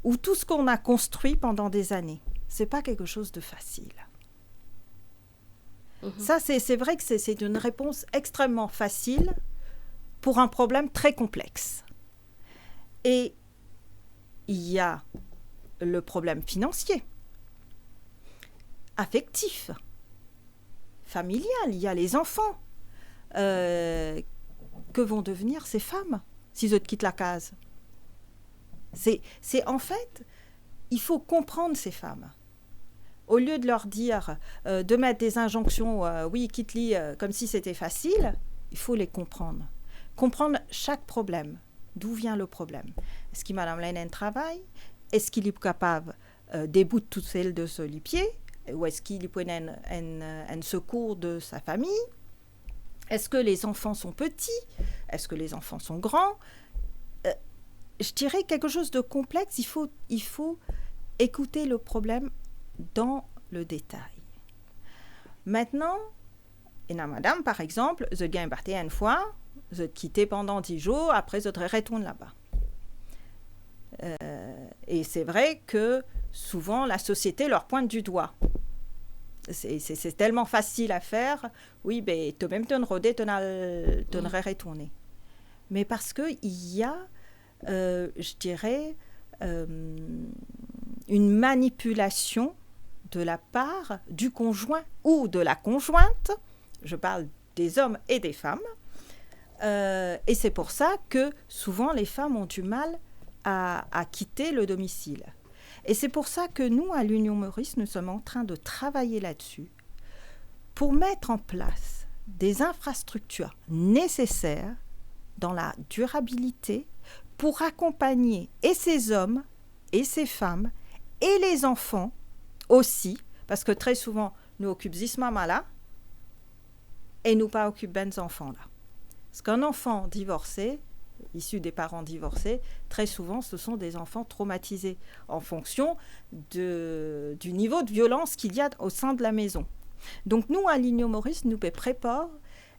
ou tout ce qu'on a construit pendant des années. C'est pas quelque chose de facile. Ça, c'est vrai que c'est une réponse extrêmement facile pour un problème très complexe. Et il y a le problème financier, affectif, familial. Il y a les enfants. Que vont devenir ces femmes s'ils quittent la case? C'est en fait, il faut comprendre ces femmes. Au lieu de leur dire, de mettre des injonctions, oui, quitte-li, comme si c'était facile, il faut les comprendre. Comprendre chaque problème. D'où vient le problème? Est-ce que Madame Laine travaille? Est-ce qu'il est capable des bouts de toutes celles de ce lipier? Ou est-ce qu'il peut un secours de sa famille? Est-ce que les enfants sont petits? Est-ce que les enfants sont grands? Je dirais quelque chose de complexe. Il faut écouter le problème dans le détail. Maintenant, madame, par exemple, je gagne parti une fois, je quittais pendant 10 jours, après je retourne là-bas. Et c'est vrai que souvent la société leur pointe du doigt. C'est tellement facile à faire. Oui, ben, toi-même, tu n'aurais retourné. Mais parce qu'il y a, je dirais, une manipulation de la part du conjoint ou de la conjointe. Je parle des hommes et des femmes. Et c'est pour ça que souvent les femmes ont du mal à quitter le domicile. Et c'est pour ça que nous, à l'Union Maurice, nous sommes en train de travailler là-dessus pour mettre en place des infrastructures nécessaires dans la durabilité pour accompagner et ces hommes et ces femmes et les enfants aussi, parce que très souvent, nous occupons ce maman-là et nous pas occupons des enfants-là. Parce qu'un enfant divorcé, issus des parents divorcés, très souvent, ce sont des enfants traumatisés en fonction du niveau de violence qu'il y a au sein de la maison. Donc, nous, à l'Union Maurice, nous préparons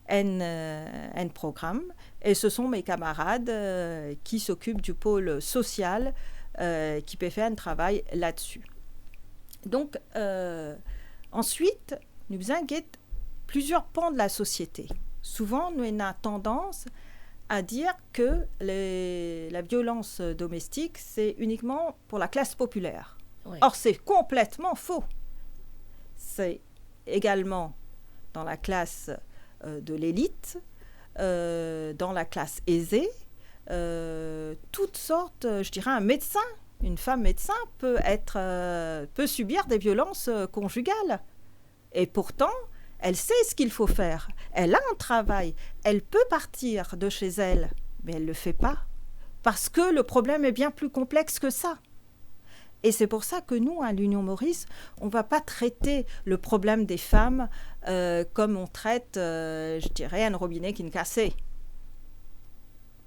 un programme et ce sont mes camarades qui s'occupent du pôle social qui peut faire un travail là-dessus. Donc, ensuite, nous inquiète plusieurs pans de la société. Souvent, nous avons tendance à dire que la violence domestique, c'est uniquement pour la classe populaire. Oui. Or, c'est complètement faux. C'est également dans la classe de l'élite, dans la classe aisée, toutes sortes, je dirais un médecin, une femme médecin peut subir des violences conjugales. Et pourtant, elle sait ce qu'il faut faire. Elle a un travail. Elle peut partir de chez elle, mais elle ne le fait pas. Parce que le problème est bien plus complexe que ça. Et c'est pour ça que nous, à l'Union Maurice, on ne va pas traiter le problème des femmes comme on traite, je dirais, un robinet qui est cassé.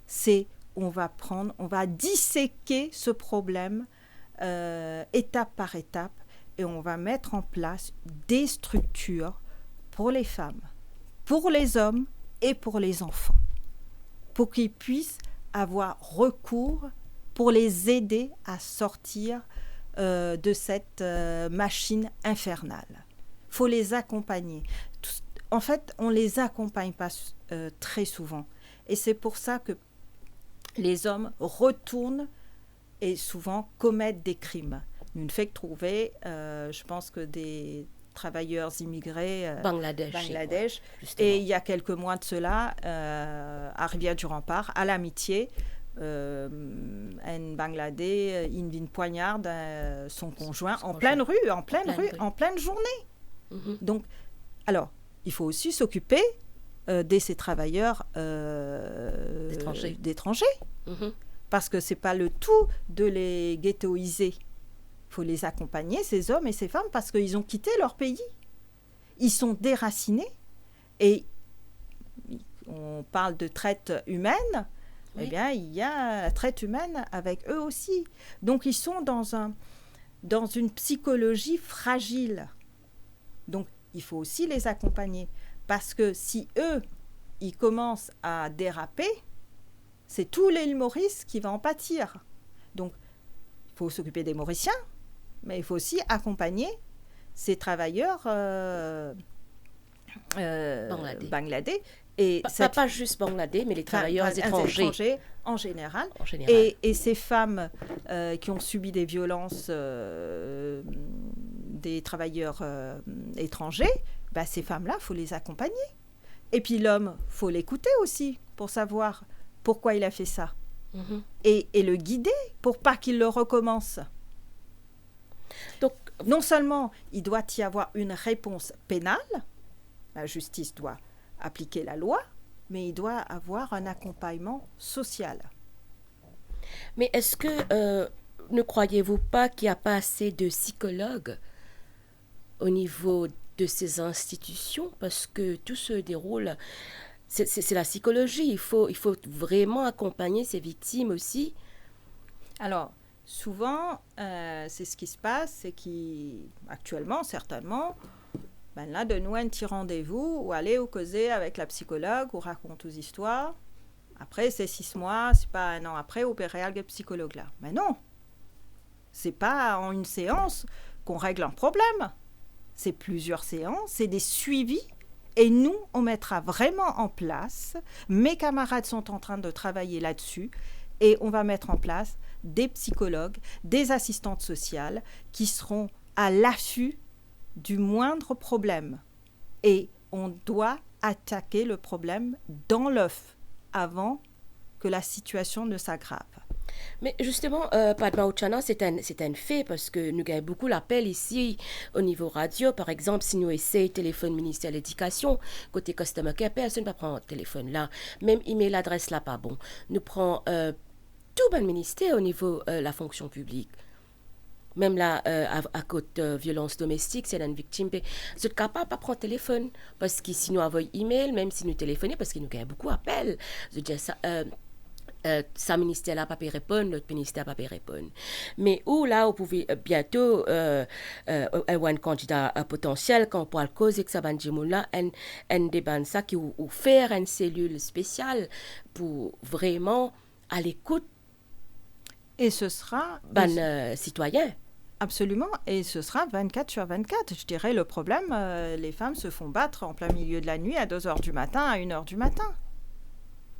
c'est on va disséquer ce problème étape par étape et on va mettre en place des structures pour les femmes, pour les hommes et pour les enfants, pour qu'ils puissent avoir recours, pour les aider à sortir de cette machine infernale. Il faut les accompagner. En fait, on ne les accompagne pas très souvent. Et c'est pour ça que les hommes retournent et souvent commettent des crimes. Une fois que trouvés, je pense que des travailleurs immigrés Bangladesh et il y a quelques mois de cela, à Rivière-du-Rempart, à l'Amitié, un Bangladais, il poignarde son conjoint en pleine rue, en pleine journée. Mm-hmm. Donc, alors, il faut aussi s'occuper de ces travailleurs d'étrangers. Mm-hmm. Parce que ce n'est pas le tout de les ghettoiser. Il faut les accompagner, ces hommes et ces femmes, parce qu'ils ont quitté leur pays. Ils sont déracinés. Et on parle de traite humaine. Oui. Eh bien, il y a la traite humaine avec eux aussi. Donc, ils sont dans une psychologie fragile. Donc, il faut aussi les accompagner. Parce que si eux, ils commencent à déraper, c'est tout l'île Maurice qui va en pâtir. Donc, il faut s'occuper des Mauriciens, mais il faut aussi accompagner ces travailleurs bangladais. Et pas juste bangladais, mais les travailleurs étrangers en général. Et ces femmes qui ont subi des violences des travailleurs étrangers, ces femmes-là, il faut les accompagner. Et puis l'homme, il faut l'écouter aussi pour savoir pourquoi il a fait ça. Mm-hmm. Et le guider pour pas qu'il le recommence. Donc, non seulement il doit y avoir une réponse pénale, la justice doit appliquer la loi, mais il doit avoir un accompagnement social. Mais est-ce que ne croyez-vous pas qu'il n'y a pas assez de psychologues au niveau de ces institutions, parce que tout se déroule, c'est la psychologie, il faut vraiment accompagner ces victimes aussi. Alors, souvent, c'est ce qui se passe, c'est qu'actuellement, certainement, là, de nous un petit rendez-vous, ou aller ou causer avec la psychologue, ou raconte aux histoires. Après, c'est 6 mois, c'est pas un an après, opérer avec le psychologue là. Mais non, c'est pas en une séance qu'on règle un problème. C'est plusieurs séances, c'est des suivis. Et nous, on mettra vraiment en place, mes camarades sont en train de travailler là-dessus, et on va mettre en place des psychologues, des assistantes sociales qui seront à l'affût du moindre problème. Et on doit attaquer le problème dans l'œuf avant que la situation ne s'aggrave. Mais justement, Padma Uchana, c'est un fait parce que nous gagnons beaucoup l'appel ici au niveau radio. Par exemple, si nous essayons téléphone ministère de l'Éducation, côté customer care, personne ne va prendre le téléphone là. Même email adresse là, pas bon. Nous prenons tout le ministère au niveau de la fonction publique. Même là, à cause de violence domestique, c'est une victime. Vous êtes capable de pas prendre le téléphone parce que si nous envoyons email, même si nous téléphonons, parce que nous gagnons beaucoup d'appels. Je veux dire ça. Ça ministère là pas répondre, l'autre ministère pas répondre. Mais où là, vous pouvez bientôt un candidat potentiel quand on parle cause que ça va dire là, un débat ça qui ou faire une cellule spéciale pour vraiment à l'écoute. Et ce sera citoyen. Absolument, et ce sera 24/24. Je dirais, le problème, les femmes se font battre en plein milieu de la nuit à 2h du matin, à 1h du matin.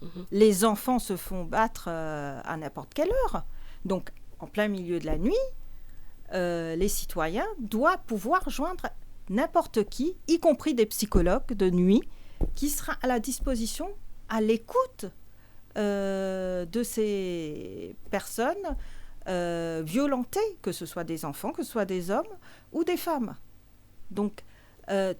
Mm-hmm. Les enfants se font battre à n'importe quelle heure. Donc, en plein milieu de la nuit, les citoyens doivent pouvoir joindre n'importe qui, y compris des psychologues de nuit, qui sera à la disposition, à l'écoute de ces personnes violentées, que ce soit des enfants, que ce soit des hommes ou des femmes. Donc,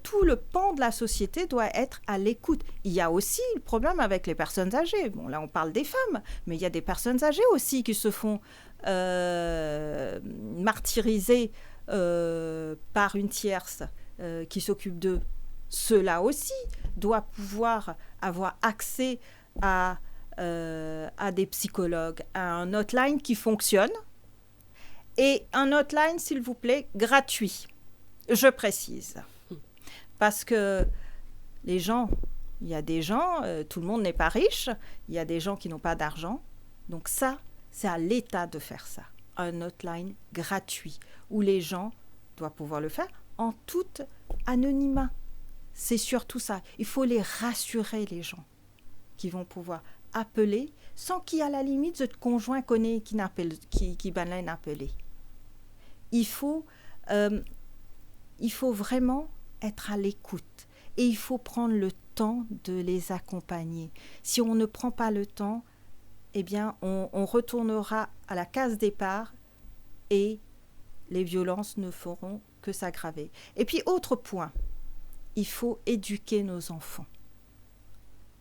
tout le pan de la société doit être à l'écoute. Il y a aussi le problème avec les personnes âgées. Bon, là, on parle des femmes, mais il y a des personnes âgées aussi qui se font martyriser par une tierce qui s'occupe d'eux. Ceux-là aussi doivent pouvoir avoir accès à à des psychologues, à un hotline qui fonctionne. Et un hotline, s'il vous plaît, gratuit. Je précise. Parce que les gens, il y a des gens, tout le monde n'est pas riche, il y a des gens qui n'ont pas d'argent. Donc ça, c'est à l'État de faire ça. Un hotline gratuit, où les gens doivent pouvoir le faire en tout anonymat. C'est surtout ça. Il faut les rassurer, les gens, qui vont pouvoir appeler sans qu'il y ait à la limite de conjoint connaît qui banane appeler. Il faut vraiment être à l'écoute et il faut prendre le temps de les accompagner. Si on ne prend pas le temps, eh bien, on retournera à la case départ et les violences ne feront que s'aggraver. Et puis, autre point, il faut éduquer nos enfants.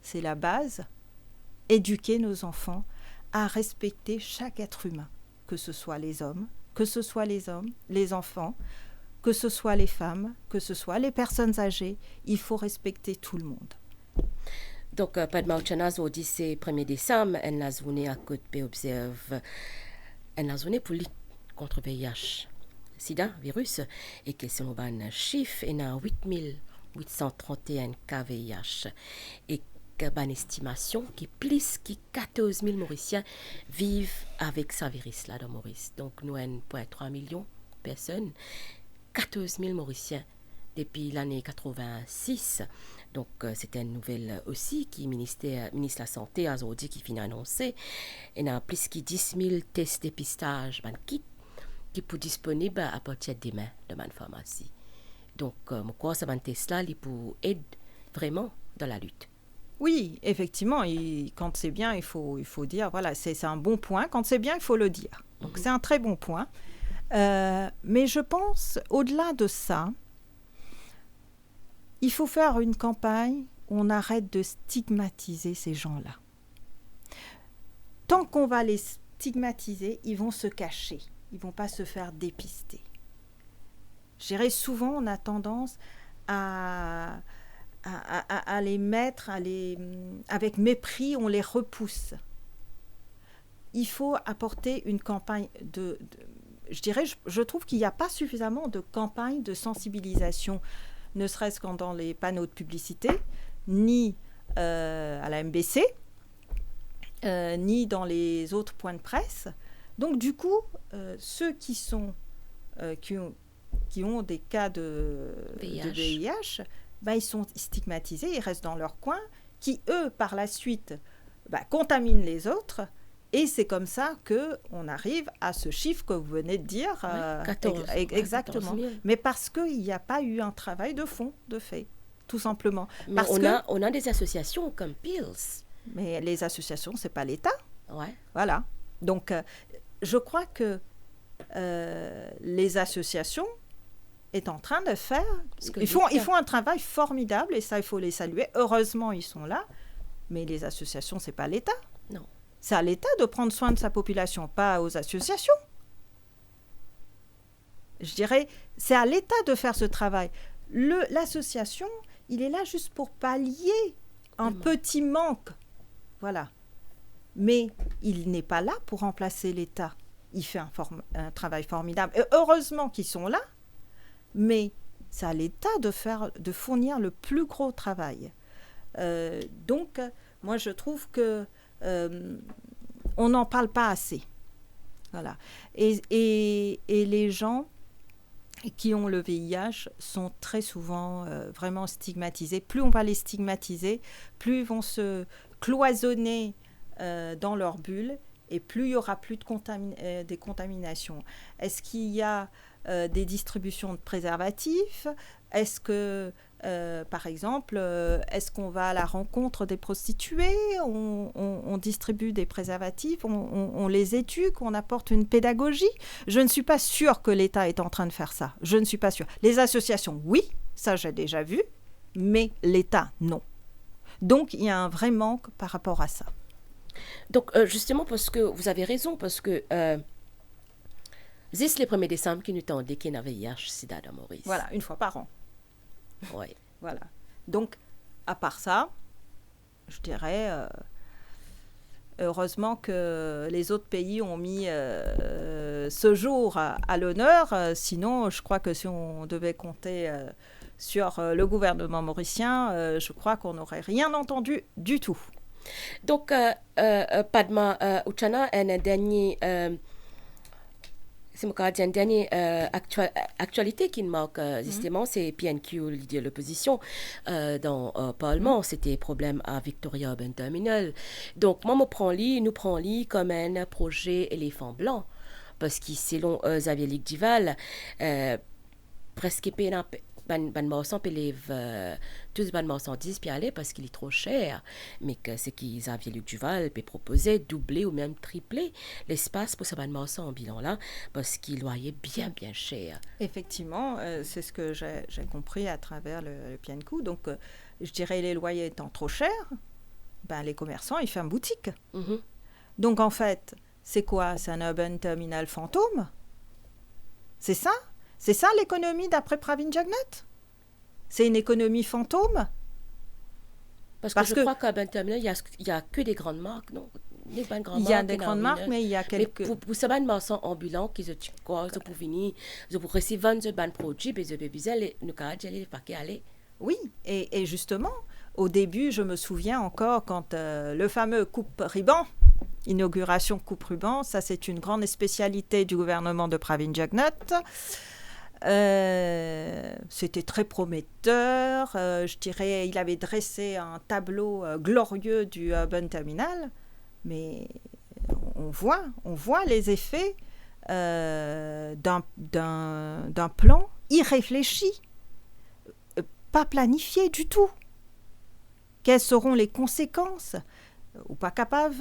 C'est la base, éduquer nos enfants à respecter chaque être humain, que ce soit les hommes, les enfants, que ce soit les femmes, que ce soit les personnes âgées, il faut respecter tout le monde. Donc, Padma Uchana, au 1er décembre, elle a journée à côté observe, elle a journée pour lutter contre VIH, SIDA, virus, et que c'est un chiffre, il y a 8831 cas VIH, et une estimation qui plus que 14 000 Mauriciens vivent avec ce virus-là dans Maurice. Donc, nous avons 1,3 million de personnes, 14 000 Mauriciens depuis l'année 86. Donc, c'était une nouvelle aussi qui ministre de la Santé a dit qui finit annoncé. Il y a plus que 10 000 tests dépistage qui sont disponibles à partir de demain dans ma pharmacie. Donc, je crois que ce test-là pour aider vraiment dans la lutte. Oui, effectivement, quand c'est bien, il faut dire, voilà, c'est un bon point. Quand c'est bien, il faut le dire. Donc, c'est un très bon point. Mais je pense, au-delà de ça, il faut faire une campagne où on arrête de stigmatiser ces gens-là. Tant qu'on va les stigmatiser, ils vont se cacher. Ils ne vont pas se faire dépister. Je dirais souvent, on a tendance à les mettre, avec mépris, on les repousse. Il faut apporter une campagne je trouve qu'il n'y a pas suffisamment de campagnes de sensibilisation, ne serait-ce qu'en dans les panneaux de publicité, ni à la MBC, ni dans les autres points de presse. Donc du coup, ceux qui ont des cas de VIH, ils sont stigmatisés, ils restent dans leur coin, qui eux, par la suite, contaminent les autres. Et c'est comme ça qu'on arrive à ce chiffre que vous venez de dire. 14. Exactement. 14 000. Mais parce qu'il n'y a pas eu un travail de fond, de fait, tout simplement. Mais on a des associations comme PILS. Mais les associations, ce n'est pas l'État. Ouais. Voilà. Donc, je crois que les associations est en train de faire... Ils font un travail formidable et ça, il faut les saluer. Heureusement, ils sont là. Mais les associations, ce n'est pas l'État. Non. C'est à l'État de prendre soin de sa population, pas aux associations. Je dirais, c'est à l'État de faire ce travail. L'association, il est là juste pour pallier un petit manque. Voilà. Mais il n'est pas là pour remplacer l'État. Il fait un travail formidable. Et heureusement qu'ils sont là, mais c'est à l'État de fournir le plus gros travail. Donc, moi, je trouve que on n'en parle pas assez. Voilà. Et les gens qui ont le VIH sont très souvent vraiment stigmatisés. Plus on va les stigmatiser, plus ils vont se cloisonner dans leur bulle et plus il n'y aura plus des contaminations. Est-ce qu'il y a des distributions de préservatifs ? Est-ce que, par exemple, est-ce qu'on va à la rencontre des prostituées ? On distribue des préservatifs, on les éduque, on apporte une pédagogie. Je ne suis pas sûre que l'État est en train de faire ça. Je ne suis pas sûre. Les associations, oui, ça j'ai déjà vu, mais l'État, non. Donc, il y a un vrai manque par rapport à ça. Donc, justement, parce que vous avez raison, parce que c'est le 1er décembre qui nous tendait qu'il y avait VIH, SIDA dans Maurice. Voilà, une fois par an. Oui. Voilà. Donc, à part ça, je dirais, Heureusement que les autres pays ont mis ce jour à l'honneur. Sinon, je crois que si on devait compter sur le gouvernement mauricien, je crois qu'on n'aurait rien entendu du tout. Donc, Padma Uchana, un dernier... c'est une dernière actualité qui marque justement, c'est PNQ, l'idée de l'opposition dans le Parlement, c'était problème à Victoria Urban Terminal. Donc, moi, nous prenons comme un projet éléphant blanc, parce que selon Xavier Ligdival, presque ban marchand tous ban marchandises puis aller parce qu'il est trop cher, mais que c'est qu'ils avaient Luc Duval peut proposer doubler ou même tripler l'espace pour ce ban marchand en bilan là parce qu'il loyer bien cher. Effectivement, c'est ce que j'ai compris à travers le PNQ. Donc je dirais les loyers étant trop chers, les commerçants ils ferment boutique. Mm-hmm. Donc en fait c'est quoi? C'est un urban terminal fantôme? C'est ça? C'est ça l'économie d'après Pravin Jagnat? C'est une économie fantôme? Parce que je crois qu'à Urban Terminal, il n'y a que des grandes marques, non? Il y a des grandes marques, mais il y a quelques... Mais pour ce ban marchand ambulant, qui se quoi, pour venir, pour recevoir ce ban produit, et je peux nous aller paquets aller. Oui, et justement, au début, je me souviens encore quand le fameux coupe-ruban, inauguration coupe-ruban, ça c'est une grande spécialité du gouvernement de Pravin Jagnat. C'était très prometteur. Je dirais, il avait dressé un tableau glorieux du Urban Terminal, mais on voit les effets d'un plan irréfléchi, pas planifié du tout. Quelles seront les conséquences? Ou pas capables,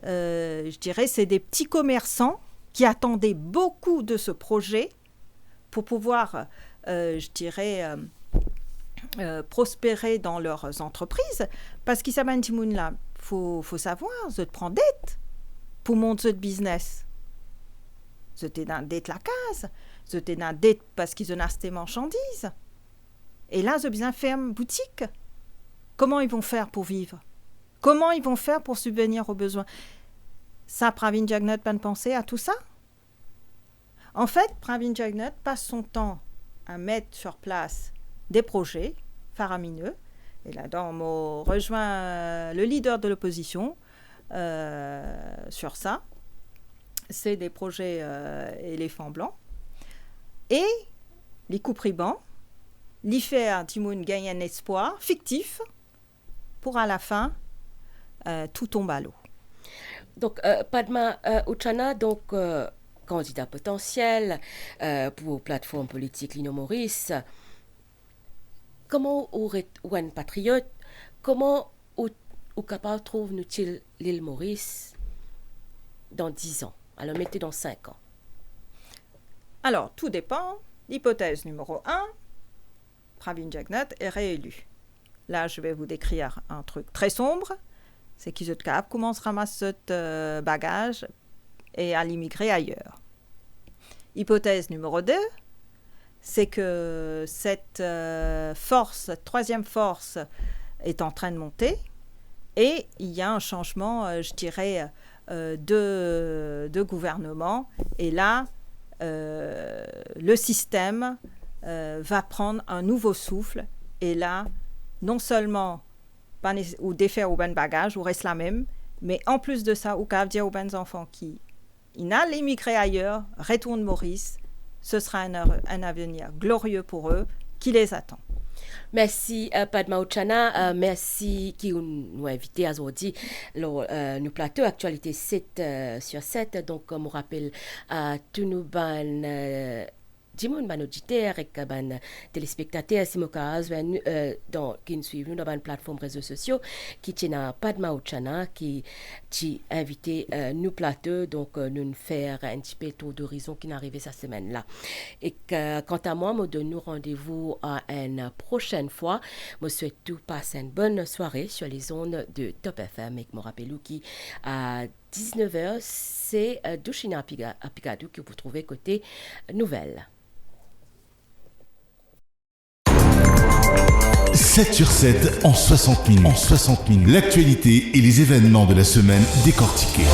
je dirais, c'est des petits commerçants qui attendaient beaucoup de ce projet pour pouvoir, je dirais, prospérer dans leurs entreprises. Parce qu'il s'abandonne là, faut savoir, je te prends dette pour monter ce business. Je t'ai dans dette la case, je t'ai dans dette parce qu'ils ont acheté marchandises. Et là, je bien ferme boutique. Comment ils vont faire pour vivre? Comment ils vont faire pour subvenir aux besoins? Ça, Pravin Jagnat pas de penser à tout ça? En fait, Pravin Jagnat passe son temps à mettre sur place des projets faramineux. Et là-dedans, on rejoint le leader de l'opposition sur ça. C'est des projets éléphants blancs. Et les coups-ribans, l'y faire Timoun gagne un espoir fictif pour à la fin, tout tombe à l'eau. Donc, Padma Uchana, donc... candidat potentiel pour plateforme politique Lino Maurice. Comment ou un patriote, comment ou capable trouve-nous-t-il l'île Maurice dans 10 ans? Alors mettez dans 5 ans. Alors, tout dépend. L'hypothèse numéro 1, Pravin Jagnat est réélu. Là, je vais vous décrire un truc très sombre. C'est qu'ils commencent à ramasser ce bagage et à l'immigrer ailleurs. Hypothèse numéro 2, c'est que cette troisième force est en train de monter et il y a un changement, je dirais, de gouvernement. Et là, le système va prendre un nouveau souffle. Et là, non seulement ou défaire au bon bagage, ou reste la même, mais en plus de ça, ou qu'à dire aux bons enfants qui n'allent immigrer ailleurs, retournent Maurice, ce sera un avenir glorieux pour eux qui les attend. Merci Padma Uchana, merci qui nous a invité à aujourd'hui nous plateau actualité 7 sur 7. Donc on me rappelle à tous nos Dimon ban auditeurs et ban téléspectateurs si mon cas qui nous suivent dans une plateforme réseaux sociaux qui tient Padma Uchana qui invité nous plateau donc nous faire un petit peu tour d'horizon qui est arrivé cette semaine là et quant à moi me donne nous rendez-vous à une prochaine fois. Je souhaite tout passer une bonne soirée sur les ondes de Top FM et me rappelle qui à 19h c'est Douchina Apicadou que vous trouvez côté nouvelles. 7 sur 7 en 60 minutes. L'actualité et les événements de la semaine décortiqués.